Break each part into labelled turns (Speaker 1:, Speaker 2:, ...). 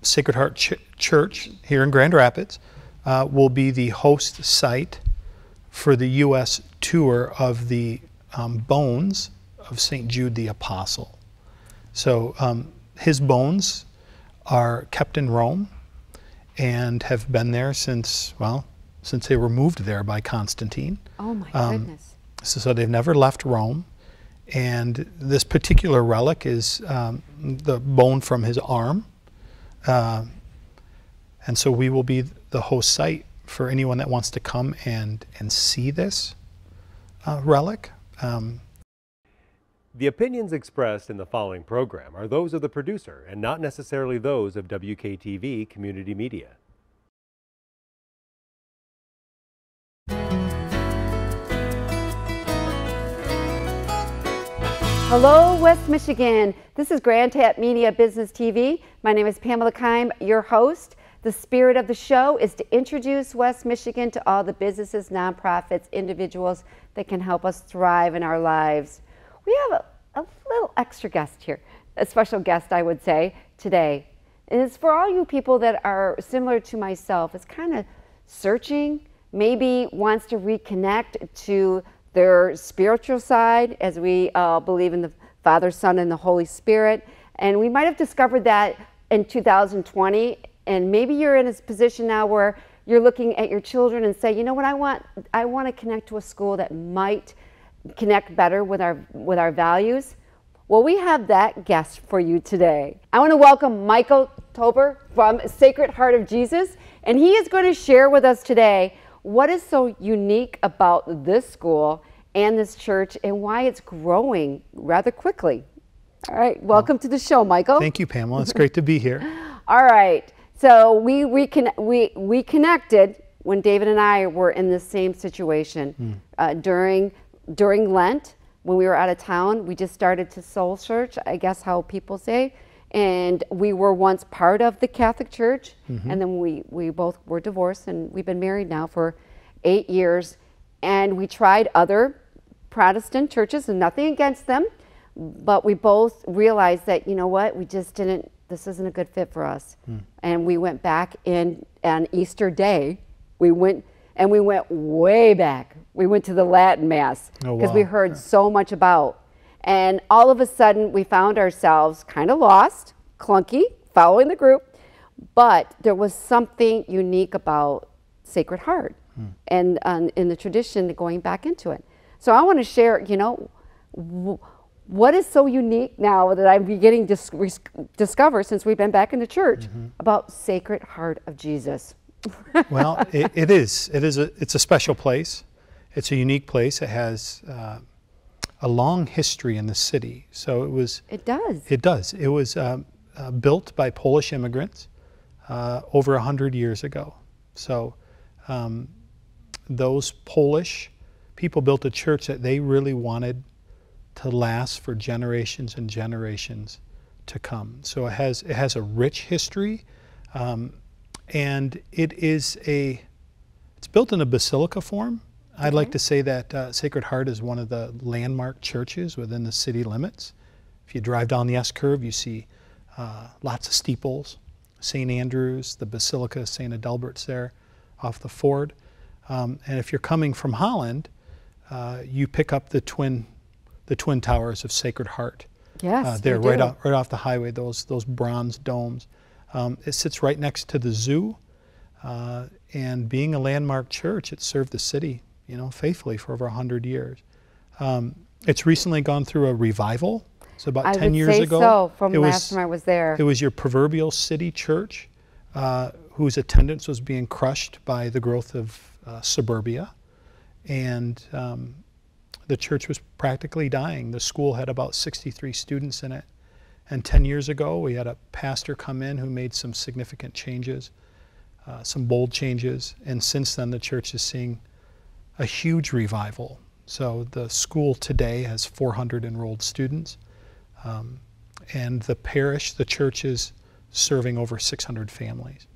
Speaker 1: Sacred Heart Church here in Grand Rapids will be the host site for the U.S. tour of the bones of Saint Jude the Apostle. So his bones are kept in Rome and have been there since, well, since they were moved there by Constantine.
Speaker 2: Oh my goodness.
Speaker 1: So they've never left Rome. And this particular relic is the bone from his arm. And so we will be the host site for anyone that wants to come and see this relic.
Speaker 3: The opinions expressed in the following program are those of the producer and not necessarily those of WKTV Community Media.
Speaker 2: Hello, West Michigan. This is Grand Tap Media Business TV. My name is Pamela Keim, your host. The spirit of the show is to introduce West Michigan to all the businesses, nonprofits, individuals that can help us thrive in our lives. We have a little extra guest here, a special guest, I would say, today. And it's for all you people that are similar to myself. It's kind of searching, maybe wants to reconnect to their spiritual side, as we believe in the Father, Son, and the Holy Spirit. And we might have discovered that in 2020. And maybe you're in a position now where you're looking at your children and say, you know what, I want to connect to a school that might connect better with our values. Well, we have that guest for you today. I want to welcome Michael Tober from Sacred Heart of Jesus, and he is going to share with us today what is so unique about this school and this church and why it's growing rather quickly. All right, welcome to the show, Michael.
Speaker 1: Thank you, Pamela. It's great to be here.
Speaker 2: All right, so we connected when David and I were in the same situation during Lent. When we were out of town, we just started to soul search, I guess how people say, and we were once part of the Catholic Church, and then we both were divorced, and we've been married now for 8 years, and we tried other Protestant churches, and nothing against them, but we both realized that, you know what, we just didn't, this isn't a good fit for us. And we went back on Easter Day, we went way back. We went to the Latin Mass because we heard so much about. And all of a sudden, we found ourselves kind of lost, clunky, following the group. But there was something unique about Sacred Heart and in the tradition going back into it. So I want to share, you know, what is so unique now that I'm beginning to discover since we've been back in the church about Sacred Heart of Jesus.
Speaker 1: Well, it's a special place. It's a unique place. It has a long history in the city. So it does. It was built by Polish immigrants over 100 years ago. So those Polish people built a church that they really wanted to last for generations and generations to come. So it has a rich history. And it's built in a basilica form. I'd like to say that Sacred Heart is one of the landmark churches within the city limits. If you drive down the S-curve, you see lots of steeples, St. Andrew's, the Basilica of St. Adalbert's there off the ford. And if you're coming from Holland, you pick up the twin towers of Sacred Heart.
Speaker 2: Yes,
Speaker 1: they're right off the highway, those bronze domes. It sits right next to the zoo, and being a landmark church, it served the city, you know, faithfully for over 100 years. It's recently gone through a revival. So about 10 years ago,
Speaker 2: so from last time I was there,
Speaker 1: it was your proverbial city church, whose attendance was being crushed by the growth of suburbia, and the church was practically dying. The school had about 63 students in it. And 10 years ago, we had a pastor come in who made some significant changes, some bold changes. And since then, the church is seeing a huge revival. So the school today has 400 enrolled students. And the parish, the church is serving over 600 families.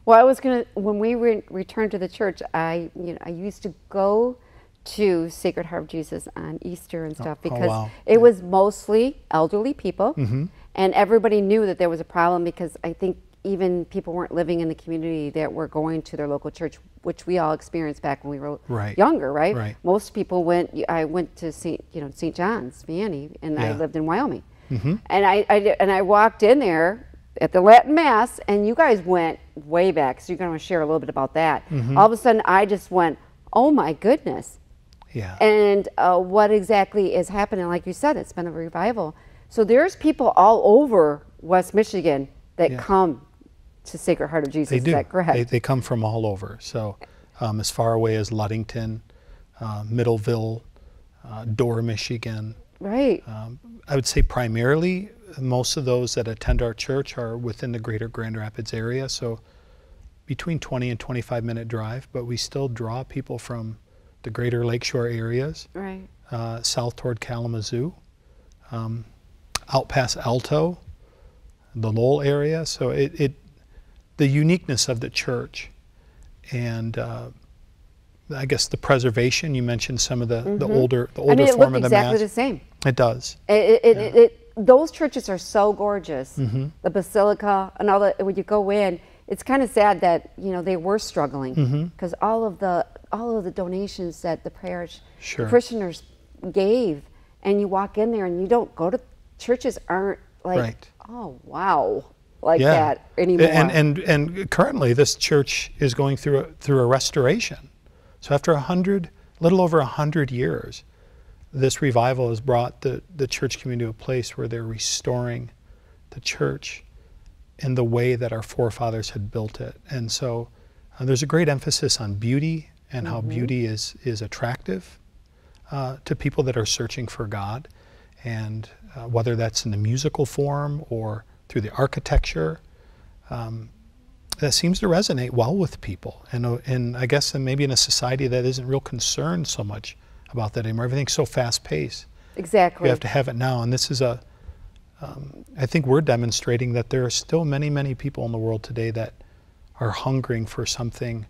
Speaker 2: Well, I was going to, when we returned to the church, I used to go to Sacred Heart of Jesus on Easter and stuff because it was mostly elderly people, and everybody knew that there was a problem because I think even people weren't living in the community that were going to their local church, which we all experienced back when we were younger, right?
Speaker 1: Right.
Speaker 2: Most people went. I went to Saint John's, Vianney, and I lived in Wyoming. And I walked in there at the Latin Mass, and you guys went way back, so you're going to share a little bit about that. All of a sudden, I just went, oh my goodness.
Speaker 1: Yeah.
Speaker 2: And what exactly is happening? Like you said, it's been a revival. So there's people all over West Michigan that come to Sacred Heart of Jesus.
Speaker 1: They do.
Speaker 2: Is that correct?
Speaker 1: They come from all over. So as far away as Ludington, Middleville, Dorr, Michigan.
Speaker 2: Right.
Speaker 1: I would say primarily most of those that attend our church are within the greater Grand Rapids area. So between 20 and 25-minute drive, but we still draw people from the greater Lakeshore areas,
Speaker 2: Right.
Speaker 1: South toward Kalamazoo, out past Alto, the Lowell area. So the uniqueness of the church, and I guess the preservation. You mentioned some of the older
Speaker 2: I mean, it
Speaker 1: form
Speaker 2: looked
Speaker 1: of the
Speaker 2: exactly
Speaker 1: Mass.
Speaker 2: the same.
Speaker 1: It does.
Speaker 2: Those churches are so gorgeous. The Basilica and all that. When you go in, it's kind of sad that they were struggling because all of the donations that the parish the parishioners gave, and you walk in there and you don't go to churches aren't like oh wow like that anymore.
Speaker 1: And currently this church is going through a restoration. So after little over 100 years, this revival has brought the church community to a place where they're restoring the church in the way that our forefathers had built it. And so there's a great emphasis on beauty and how beauty is attractive to people that are searching for God. And whether that's in the musical form or through the architecture, that seems to resonate well with people. And I guess maybe in a society that isn't real concerned so much about that anymore. Everything's so fast-paced.
Speaker 2: Exactly.
Speaker 1: You have to have it now. And this is I think we're demonstrating that there are still many, many people in the world today that are hungering for something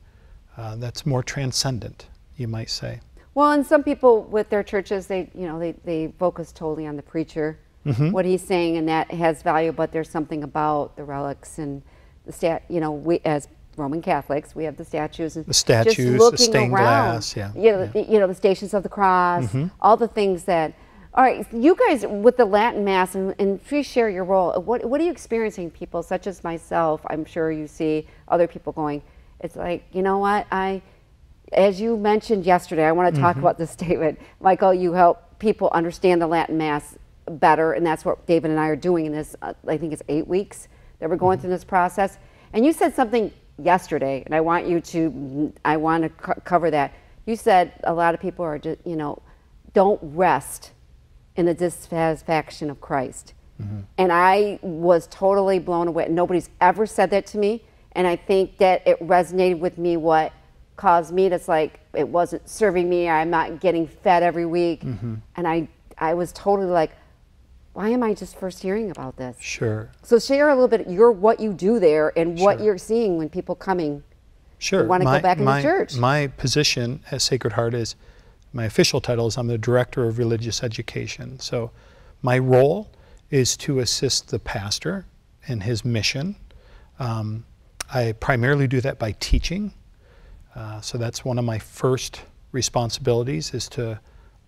Speaker 1: that's more transcendent, you might say.
Speaker 2: Well, and some people with their churches, they focus totally on the preacher, what he's saying, and that has value. But there's something about the relics and the we as Roman Catholics, we have the statues and
Speaker 1: the statues,
Speaker 2: just looking
Speaker 1: the stained
Speaker 2: around,
Speaker 1: glass,
Speaker 2: the Stations of the Cross, all the things that. All right, you guys with the Latin Mass, and please share your role. What are you experiencing? People such as myself, I'm sure you see other people going. It's like, you know what, as you mentioned yesterday, I want to talk about this statement. Michael, you help people understand the Latin Mass better, and that's what David and I are doing in this, I think it's 8 weeks that we're going through this process. And you said something yesterday, and I want to cover that. You said a lot of people are just, don't rest in the dissatisfaction of Christ. And I was totally blown away. Nobody's ever said that to me, and I think that it resonated with me. What caused me to, it's like, it wasn't serving me, I'm not getting fed every week. And I was totally like, why am I just first hearing about this?
Speaker 1: Sure.
Speaker 2: So share a little bit what you do there and what you're seeing when people coming want to go back into church.
Speaker 1: My position at Sacred Heart is, my official title is I'm the Director of Religious Education. So my role is to assist the pastor in his mission. I primarily do that by teaching. So that's one of my first responsibilities, is to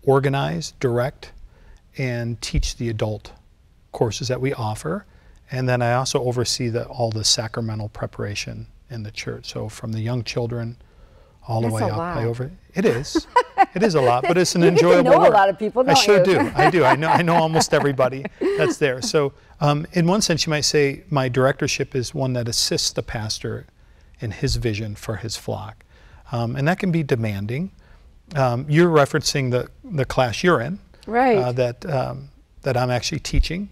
Speaker 1: organize, direct, and teach the adult courses that we offer. And then I also oversee all the sacramental preparation in the church. So from the young children all the way up. It is. It is a lot, but it's an enjoyable
Speaker 2: work. You know
Speaker 1: work.
Speaker 2: a lot of people, don't
Speaker 1: I sure
Speaker 2: you?
Speaker 1: do. I do. I know almost everybody that's there. So in one sense, you might say my directorship is one that assists the pastor in his vision for his flock. And that can be demanding. You're referencing the class you're in,
Speaker 2: right?
Speaker 1: That I'm actually teaching.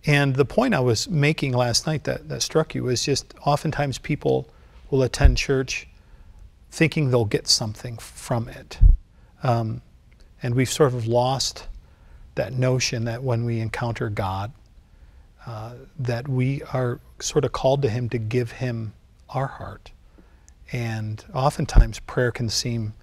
Speaker 1: And the point I was making last night that struck you is just oftentimes people will attend church thinking they'll get something from it. And we've sort of lost that notion that when we encounter God, that we are sort of called to Him to give Him our heart. And oftentimes prayer can seem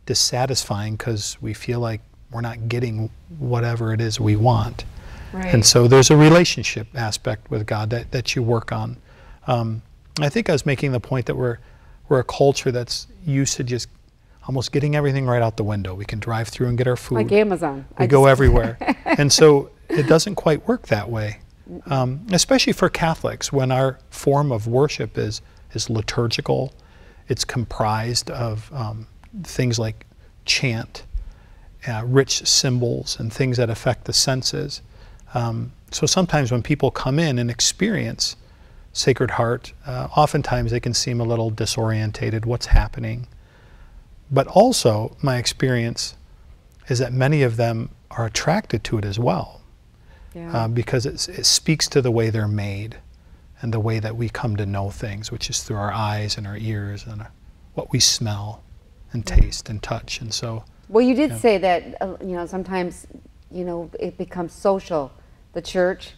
Speaker 1: dissatisfying because we feel like we're not getting whatever it is we want. Right. And so there's a relationship aspect with God that you work on. I think I was making the point that we're a culture that's used to just almost getting everything right out the window. We can drive through and get our food.
Speaker 2: Like Amazon.
Speaker 1: We go everywhere. And so it doesn't quite work that way, especially for Catholics, when our form of worship is liturgical. It's comprised of things like chant, rich symbols, and things that affect the senses. So sometimes when people come in and experience Sacred Heart, oftentimes they can seem a little disorientated. What's happening? But also, my experience is that many of them are attracted to it as well, because it speaks to the way they're made and the way that we come to know things, which is through our eyes and our ears and what we smell and taste and touch. And so,
Speaker 2: well, you did say that you know, sometimes, you know, it becomes social, the church,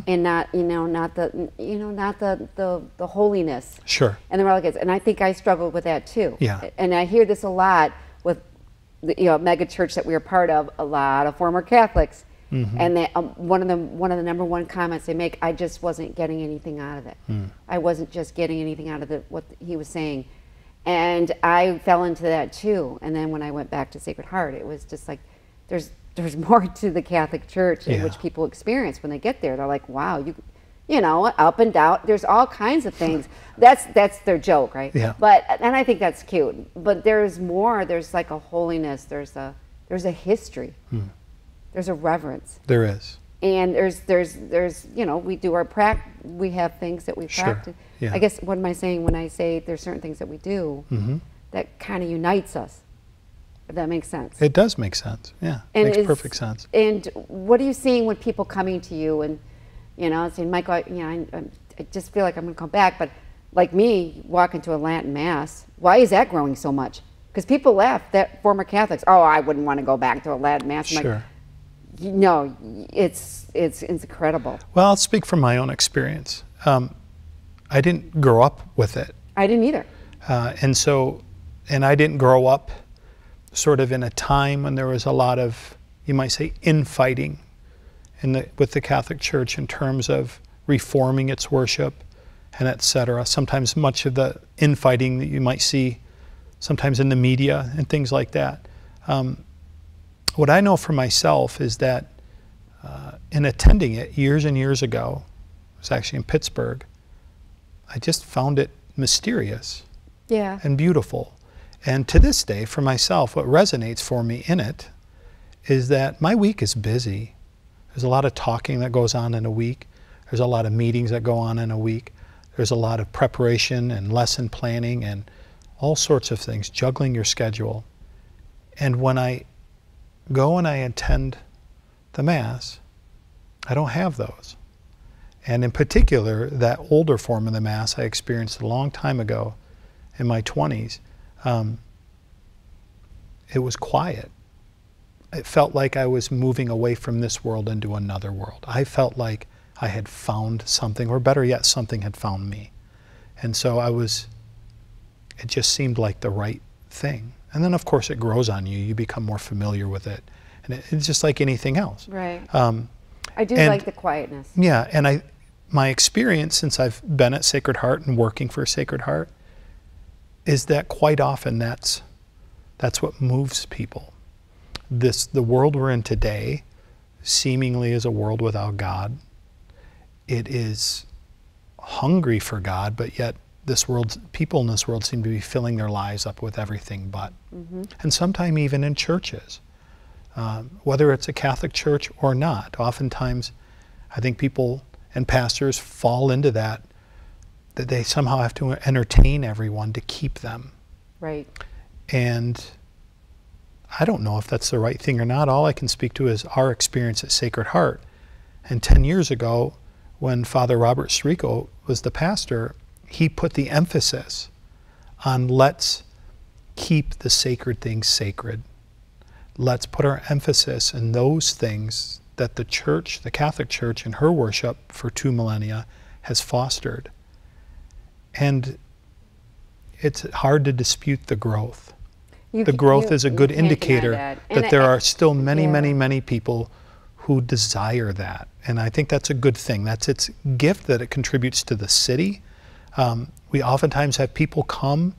Speaker 2: and not, not the holiness.
Speaker 1: Sure.
Speaker 2: And the religious. And I think I struggled with that too.
Speaker 1: Yeah.
Speaker 2: And I hear this a lot with the mega church that we are part of, a lot of former Catholics. And they, one of the number one comments they make, I just wasn't getting anything out of it. I wasn't just getting anything out of what he was saying. And I fell into that too. And then when I went back to Sacred Heart, it was just like, there's more to the Catholic Church in which people experience when they get there. They're like, wow, you know, up and down. There's all kinds of things. That's their joke, right? Yeah. And I think that's cute. But there's more. There's like a holiness. There's a history. There's a reverence.
Speaker 1: There is.
Speaker 2: And there's you know, we do our we have things that we practice.
Speaker 1: Yeah.
Speaker 2: I guess, what am I saying when I say there's certain things that we do that kind of unites us, if that makes sense?
Speaker 1: It does make sense, yeah. It makes perfect sense.
Speaker 2: And what are you seeing when people coming to you and, you know, saying, Michael, I just feel like I'm going to come back, but like me, walk into a Latin Mass, why is that growing so much? Because people laugh, that former Catholics, oh, I wouldn't want to go back to a Latin Mass. I'm like, no, it's incredible.
Speaker 1: Well, I'll speak from my own experience. I didn't grow up with it.
Speaker 2: I didn't either.
Speaker 1: And I didn't grow up sort of in a time when there was a lot of, you might say, infighting with the Catholic Church in terms of reforming its worship and et cetera. Sometimes much of the infighting that you might see sometimes in the media and things like that. What I know for myself is that in attending it years and years ago, it was actually in Pittsburgh, I just found it mysterious and beautiful. And to this day, for myself, what resonates for me in it is that my week is busy. There's a lot of talking that goes on in a week. There's a lot of meetings that go on in a week. There's a lot of preparation and lesson planning and all sorts of things, juggling your schedule. And when I go and I attend the Mass, I don't have those. And in particular, that older form of the Mass I experienced a long time ago in my 20s, it was quiet. It felt like I was moving away from this world into another world. I felt like I had found something, or better yet, something had found me. And so it just seemed like the right thing. And then of course it grows on you. You become more familiar with it. And it's just like anything else.
Speaker 2: Right. I do like the quietness.
Speaker 1: Yeah, and my experience since I've been at Sacred Heart and working for Sacred Heart is that quite often that's what moves people. The world we're in today seemingly is a world without God. It is hungry for God, but yet people in this world seem to be filling their lives up with everything but. And sometimes even in churches, whether it's a Catholic church or not, oftentimes I think people and pastors fall into that they somehow have to entertain everyone to keep them.
Speaker 2: Right. And
Speaker 1: I don't know if that's the right thing or not. All I can speak to is our experience at Sacred Heart. And 10 years ago, when Father Robert Sirico was the pastor, he put the emphasis on let's keep the sacred things sacred. Let's put our emphasis in those things that the Church, the Catholic Church, in her worship for 2 millennia has fostered. And it's hard to dispute the growth. The growth is a good indicator that there are still many, many, many people who desire that. And I think that's a good thing. That's its gift that it contributes to the city, we oftentimes have people come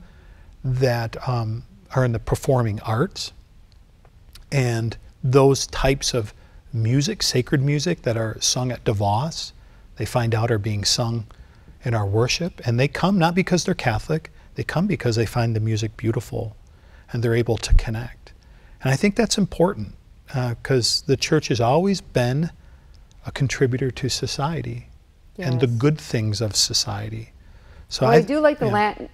Speaker 1: that are in the performing arts, and those types of music, sacred music that are sung at DeVos, they find out are being sung in our worship, and they come not because they're Catholic, they come because they find the music beautiful and they're able to connect. And I think that's important because the church has always been a contributor to society and the good things of society. So
Speaker 2: well, I do like the Latin,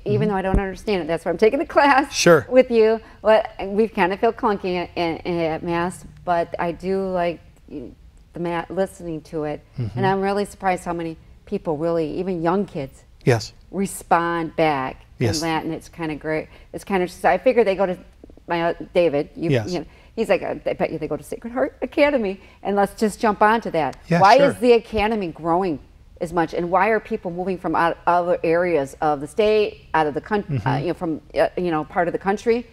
Speaker 2: even though I don't understand it. That's why I'm taking the class with you. But we kind of feel clunky at Mass, but I do like the listening to it. And I'm really surprised how many people really, even young kids, respond back in Latin. It's kind of great. It's kind of, I figure they go to, David, you know, he's like, I bet you they go to Sacred Heart Academy, and let's just jump onto that. Why is the Academy growing as much, and why are people moving from other areas of the state, out of the country, you know, from part of the country,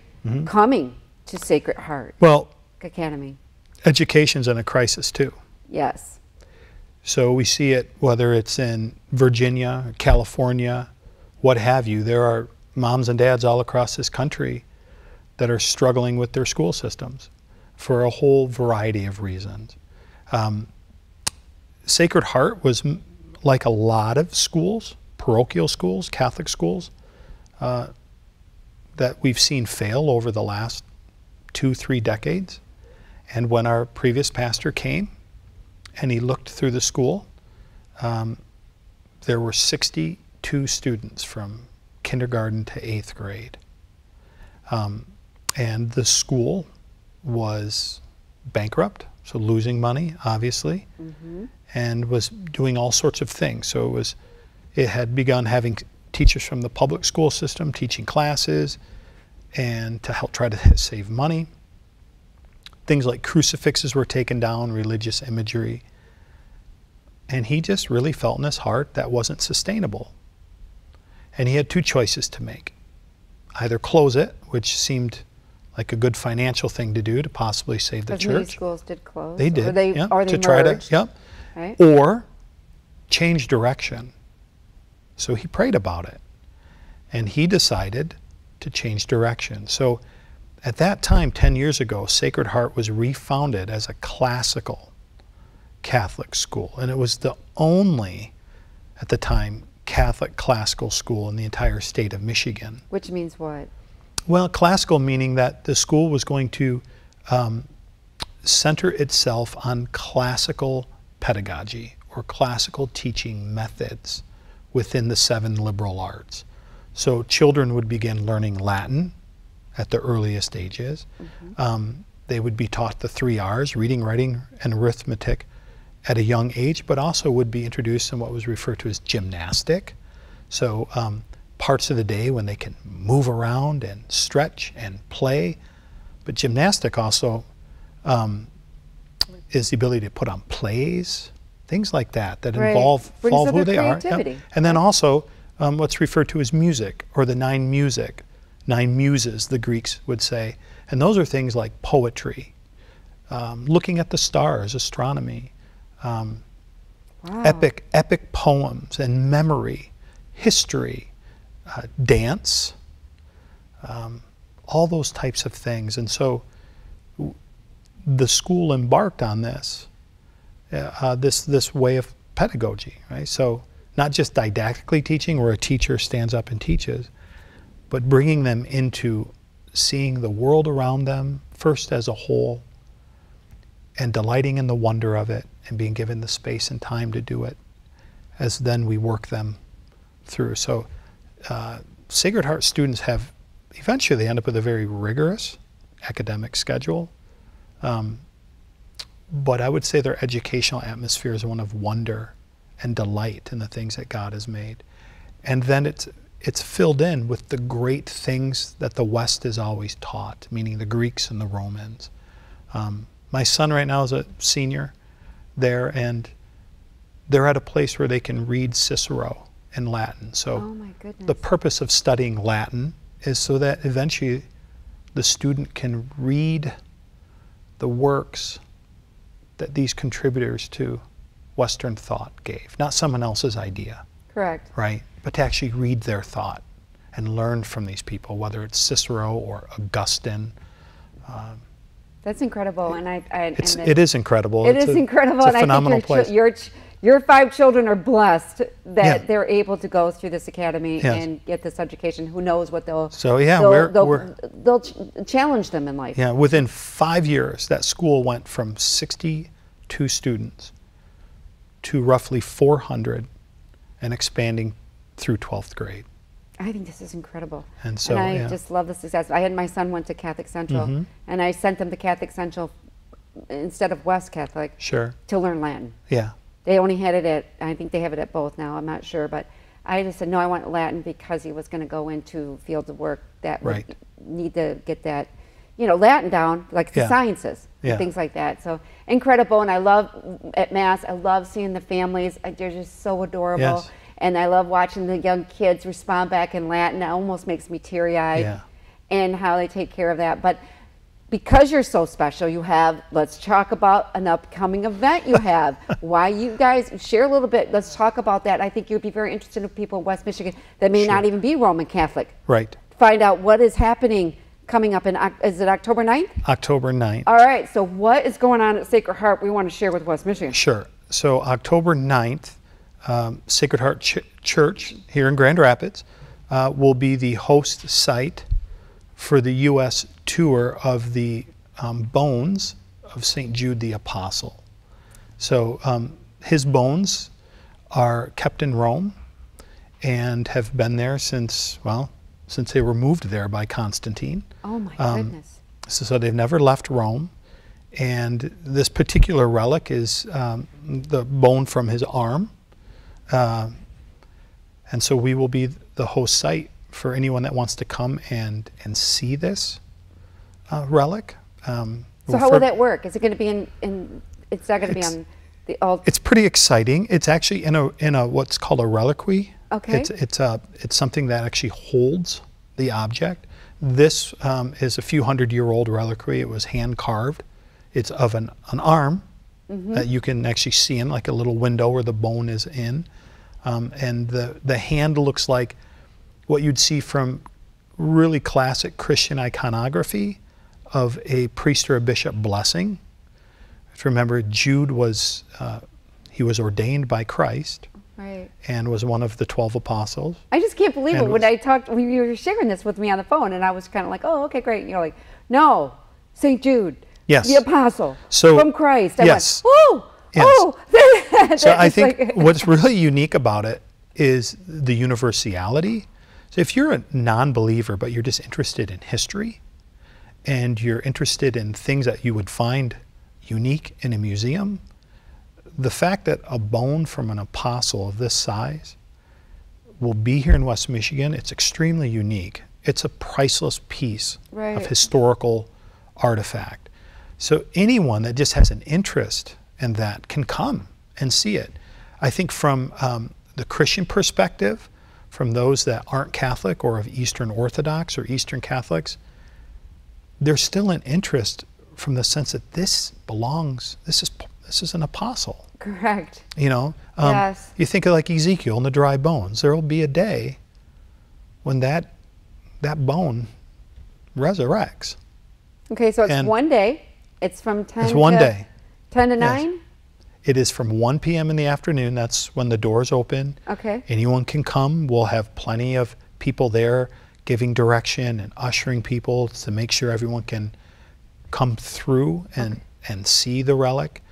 Speaker 2: coming to Sacred Heart Academy?
Speaker 1: Education's in a crisis too.
Speaker 2: Yes.
Speaker 1: So we see it whether it's in Virginia, California, what have you. There are moms and dads all across this country that are struggling with their school systems for a whole variety of reasons. Sacred Heart was like a lot of schools, parochial schools, Catholic schools, that we've seen fail over the last 2-3 decades. And when our previous pastor came and he looked through the school, there were 62 students from kindergarten to 8th grade. And the school was bankrupt, so losing money, obviously, and was doing all sorts of things. So it had begun having teachers from the public school system teaching classes and to help try to save money. Things like crucifixes were taken down, religious imagery. And he just really felt in his heart that wasn't sustainable. And he had 2 choices to make. Either close it, which seemed like a good financial thing to do to possibly save the church.
Speaker 2: Many schools did close.
Speaker 1: They did,
Speaker 2: or they
Speaker 1: to
Speaker 2: merged,
Speaker 1: try to,
Speaker 2: right?
Speaker 1: Or change direction. So he prayed about it, and he decided to change direction. So at that time, 10 years ago, Sacred Heart was refounded as a classical Catholic school, and it was the only, at the time, Catholic classical school in the entire state of Michigan.
Speaker 2: Which means what?
Speaker 1: Well, classical meaning that the school was going to center itself on classical pedagogy or classical teaching methods within the 7 liberal arts. So children would begin learning Latin at the earliest ages. They would be taught the 3 R's, reading, writing, and arithmetic, at a young age, but also would be introduced in what was referred to as gymnastic. So parts of the day when they can move around and stretch and play. But gymnastic also is the ability to put on plays, things like that, that involve who they are. And then also what's referred to as music, or the 9 muses, the Greeks would say. And those are things like poetry, looking at the stars, astronomy, epic poems and memory, history, dance, all those types of things. And so the school embarked on this, this way of pedagogy, right? So not just didactically teaching where a teacher stands up and teaches, but bringing them into seeing the world around them first as a whole and delighting in the wonder of it and being given the space and time to do it as then we work them through. So Sacred Heart students have, eventually they end up with a very rigorous academic schedule, but I would say their educational atmosphere is one of wonder and delight in the things that God has made. And then it's filled in with the great things that the West has always taught, meaning the Greeks and the Romans. My son right now is a senior there, and they're at a place where they can read Cicero in Latin. So the purpose of studying Latin is so that eventually the student can read the works that these contributors to Western thought gave, not someone else's idea.
Speaker 2: Correct.
Speaker 1: right? But to actually read their thought and learn from these people, whether it's Cicero or Augustine.
Speaker 2: That's incredible, and
Speaker 1: it is incredible.
Speaker 2: It is incredible,
Speaker 1: it's a
Speaker 2: and
Speaker 1: phenomenal
Speaker 2: I
Speaker 1: place.
Speaker 2: think your 5 children are blessed that
Speaker 1: Yeah.
Speaker 2: they're able to go through this academy
Speaker 1: Yes.
Speaker 2: and get this education. Who knows what they'll
Speaker 1: So yeah,
Speaker 2: they'll challenge them in life.
Speaker 1: yeah. Within 5 years, that school went from 62 students to roughly 400, and expanding through 12th grade.
Speaker 2: I think this is incredible.
Speaker 1: And so,
Speaker 2: I
Speaker 1: yeah.
Speaker 2: just love the success. I had my son went to Catholic Central,
Speaker 1: Mm-hmm.
Speaker 2: and I sent them to Catholic Central instead of West Catholic
Speaker 1: Sure.
Speaker 2: to learn Latin.
Speaker 1: Yeah.
Speaker 2: They only had it at, I think they have it at both now, I'm not sure, but I just said, no, I want Latin because he was going to go into fields of work that
Speaker 1: Right.
Speaker 2: would need to get that, Latin down, like the
Speaker 1: Yeah.
Speaker 2: sciences,
Speaker 1: Yeah.
Speaker 2: and things like that. So incredible, and I love, at Mass, I love seeing the families. They're just so adorable.
Speaker 1: Yes.
Speaker 2: And I love watching the young kids respond back in Latin. It almost makes me teary-eyed,
Speaker 1: Yeah.
Speaker 2: and how they take care of that. But because you're so special, let's talk about an upcoming event you have. Why you guys, share a little bit. Let's talk about that. I think you'd be very interested in people in West Michigan that may not even be Roman Catholic.
Speaker 1: Right.
Speaker 2: Find out what is happening coming up is it October 9th?
Speaker 1: October 9th.
Speaker 2: All right, so what is going on at Sacred Heart we want to share with West Michigan?
Speaker 1: Sure. So October 9th, Sacred Heart Church here in Grand Rapids will be the host site for the U.S. tour of the bones of Saint Jude the Apostle. So his bones are kept in Rome and have been there since they were moved there by Constantine.
Speaker 2: Oh my goodness.
Speaker 1: So they've never left Rome. And this particular relic is the bone from his arm. And so we will be the host site for anyone that wants to come and see this relic.
Speaker 2: So how will that work? Is it going to be it's not going to be on the old?
Speaker 1: It's pretty exciting. It's actually in a what's called a reliquary.
Speaker 2: Okay.
Speaker 1: It's something that actually holds the object. This is a few hundred-year-old reliquary. It was hand carved. It's of an arm that you can actually see in, like a little window where the bone is in. And the hand looks like what you'd see from really classic Christian iconography of a priest or a bishop blessing. If you remember, Jude was he was ordained by Christ,
Speaker 2: right,
Speaker 1: and was one of the 12 apostles.
Speaker 2: I just can't believe it when you were sharing this with me on the phone, and I was kind of like, oh, okay, great. And you're like, no, Saint Jude,
Speaker 1: yes,
Speaker 2: the apostle,
Speaker 1: so,
Speaker 2: from Christ. I
Speaker 1: yes.
Speaker 2: went, oh,
Speaker 1: yes.
Speaker 2: oh.
Speaker 1: So I think what's really unique about it is the universality. So if you're a non-believer, but you're just interested in history, and you're interested in things that you would find unique in a museum, the fact that a bone from an apostle of this size will be here in West Michigan, it's extremely unique. It's a priceless piece of historical artifact. So anyone that just has an interest in that can come and see it. I think from the Christian perspective, from those that aren't Catholic or of Eastern Orthodox or Eastern Catholics, there's still an interest from the sense that this is an apostle.
Speaker 2: Correct.
Speaker 1: Yes. You think of like Ezekiel and the dry bones. There will be a day when that bone resurrects.
Speaker 2: Okay, so it's one day. It's from 10
Speaker 1: it's one day.
Speaker 2: 10 to 9?
Speaker 1: Yes. It is from 1 p.m. in the afternoon. That's when the doors open.
Speaker 2: Okay.
Speaker 1: Anyone can come. We'll have plenty of people there giving direction and ushering people to make sure everyone can come through and see the relic,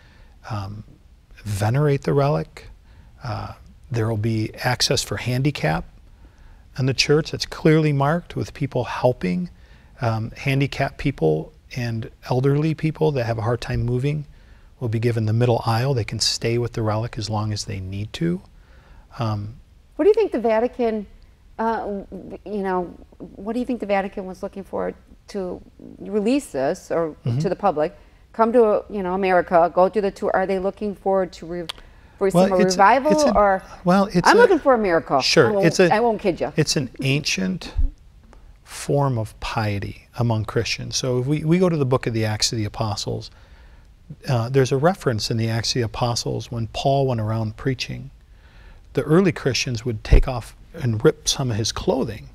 Speaker 1: venerate the relic. There will be access for handicap in the church that's clearly marked with people helping handicapped people and elderly people that have a hard time moving will be given the middle aisle. They can stay with the relic as long as they need to.
Speaker 2: What do you think the Vatican, what do you think the Vatican was looking for to release this or to the public? Come to America, go through the tour. Are they looking forward to some revival or?
Speaker 1: Well,
Speaker 2: I'm looking for a miracle.
Speaker 1: Sure,
Speaker 2: I won't kid you.
Speaker 1: It's an ancient form of piety among Christians. So if we go to the book of the Acts of the Apostles, there's a reference in the Acts of the Apostles when Paul went around preaching the early Christians would take off and rip some of his clothing.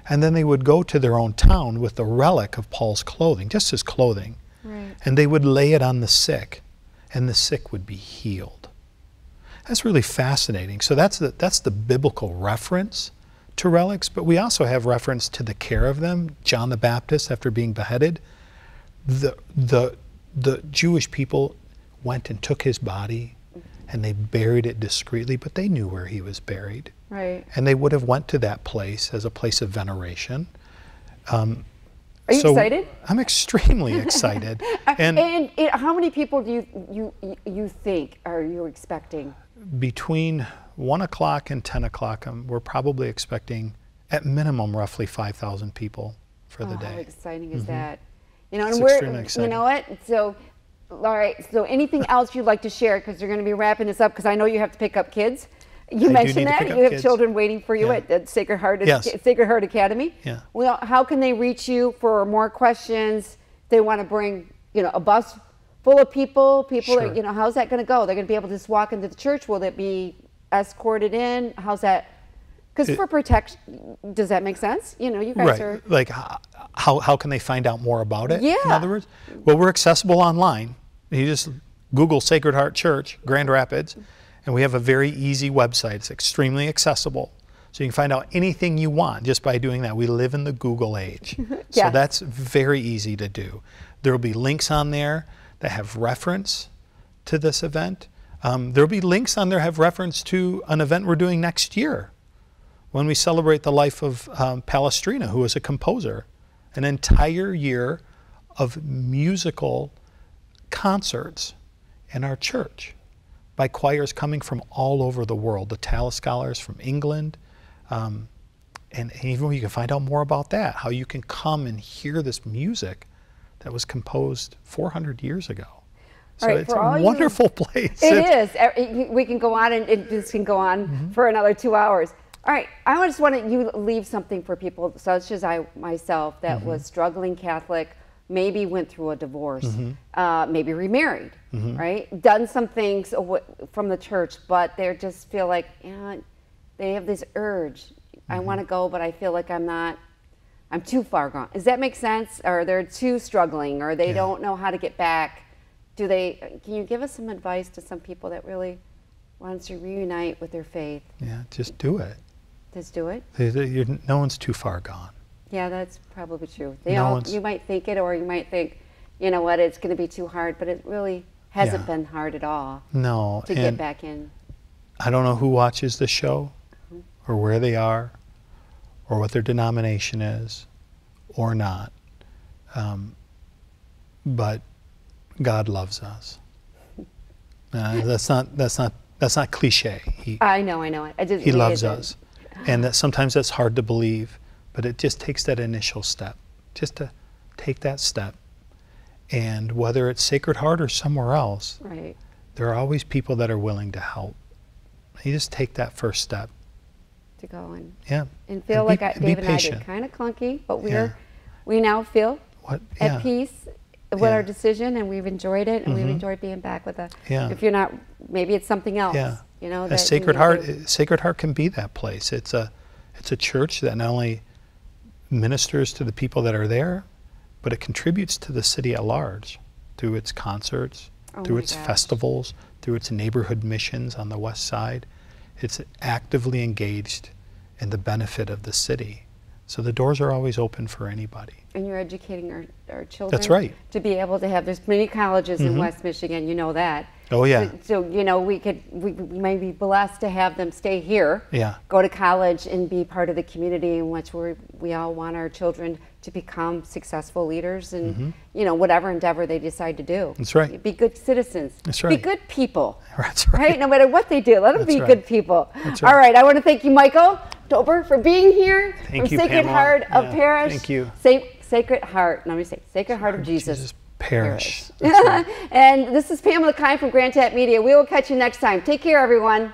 Speaker 1: And then they would go to their own town with the relic of Paul's clothing, just his clothing.
Speaker 2: Right.
Speaker 1: And they would lay it on the sick, and the sick would be healed. That's really fascinating. So that's the biblical reference to relics, but we also have reference to the care of them. John the Baptist, after being beheaded, the Jewish people went and took his body, and they buried it discreetly, but they knew where he was buried.
Speaker 2: Right.
Speaker 1: And they would have went to that place as a place of veneration.
Speaker 2: Are you excited?
Speaker 1: I'm extremely excited.
Speaker 2: And how many people do you think are you expecting?
Speaker 1: Between 1 o'clock and 10 o'clock, we're probably expecting at minimum roughly 5,000 people for the day.
Speaker 2: How exciting is that? You know,
Speaker 1: It's
Speaker 2: and
Speaker 1: extremely exciting.
Speaker 2: You know what? So, all right. So, anything else you'd like to share? Because you're going to be wrapping this up. Because I know you have to pick up kids. You mentioned that you have children waiting for you at Sacred Heart Academy.
Speaker 1: Yeah.
Speaker 2: Well, how can they reach you for more questions? They want to bring, a bus full of people.
Speaker 1: Sure.
Speaker 2: Are, how's that going to go? They're going to be able to just walk into the church. Will it be escorted in? How's that? Because for protection, does that make sense? You guys are
Speaker 1: like how can they find out more about it?
Speaker 2: Yeah.
Speaker 1: In other words, well, we're accessible online. You just Google Sacred Heart Church, Grand Rapids, and we have a very easy website. It's extremely accessible. So you can find out anything you want just by doing that. We live in the Google age. So that's very easy to do. There will be links on there that have reference to this event. There will be links on there that have reference to an event we're doing next year when we celebrate the life of Palestrina, who was a composer. An entire year of musical concerts in our church by choirs coming from all over the world, the Tallis Scholars from England, and even you can find out more about that, how you can come and hear this music that was composed 400 years ago. So it's a wonderful place.
Speaker 2: It is. We can go on, and this can go on for another 2 hours. All right, I just want you to leave something for people such as I myself that was struggling Catholic, maybe went through a divorce, maybe remarried, right? Done some things from the church, but they just feel like, they have this urge. I want to go, but I feel like I'm too far gone. Does that make sense? Or they're too struggling, or they don't know how to get back. Can you give us some advice to some people that really wants to reunite with their faith?
Speaker 1: Yeah, just do it.
Speaker 2: Just do it?
Speaker 1: No one's too far gone.
Speaker 2: Yeah, that's probably true. You might think it, or you might think, you know what, it's going to be too hard, but it really hasn't been hard at all.
Speaker 1: No.
Speaker 2: To get back in.
Speaker 1: I don't know who watches the show, or where they are, or what their denomination is, or not. But God loves us. That's not cliche.
Speaker 2: I know.
Speaker 1: He loves us. And that sometimes that's hard to believe, but it just takes that initial step, just to take that step. And whether it's Sacred Heart or somewhere else, there are always people that are willing to help. You just take that first step.
Speaker 2: To go and
Speaker 1: and
Speaker 2: feel like Dave and I did, kind of clunky, but we now feel at peace with our decision, and we've enjoyed it, and we've enjoyed being back with if you're not, maybe it's something else. That
Speaker 1: Sacred Heart can be that place. It's a church that not only ministers to the people that are there, but it contributes to the city at large through its concerts, through its festivals, through its neighborhood missions on the west side. It's actively engaged in the benefit of the city. So the doors are always open for anybody. And
Speaker 2: you're educating our children.
Speaker 1: That's right.
Speaker 2: To be able to have, there's many colleges in West Michigan, you know that.
Speaker 1: Oh yeah.
Speaker 2: So we may be blessed to have them stay here, go to college and be part of the community in which we all want our children to become successful leaders and whatever endeavor they decide to do.
Speaker 1: That's right.
Speaker 2: Be good citizens.
Speaker 1: That's right.
Speaker 2: Be good people.
Speaker 1: That's right.
Speaker 2: No matter what they do, let them be good people.
Speaker 1: That's right.
Speaker 2: All right, I want to thank you, Michael Tober, for being here.
Speaker 1: Thank you,
Speaker 2: Sacred
Speaker 1: Pamela.
Speaker 2: Heart of Parish.
Speaker 1: Thank you.
Speaker 2: Sacred Heart. Let me say Sacred Heart of Jesus.
Speaker 1: Parish.
Speaker 2: Right. And this is Pamela Keim from Grand Media. We will catch you next time. Take care, everyone.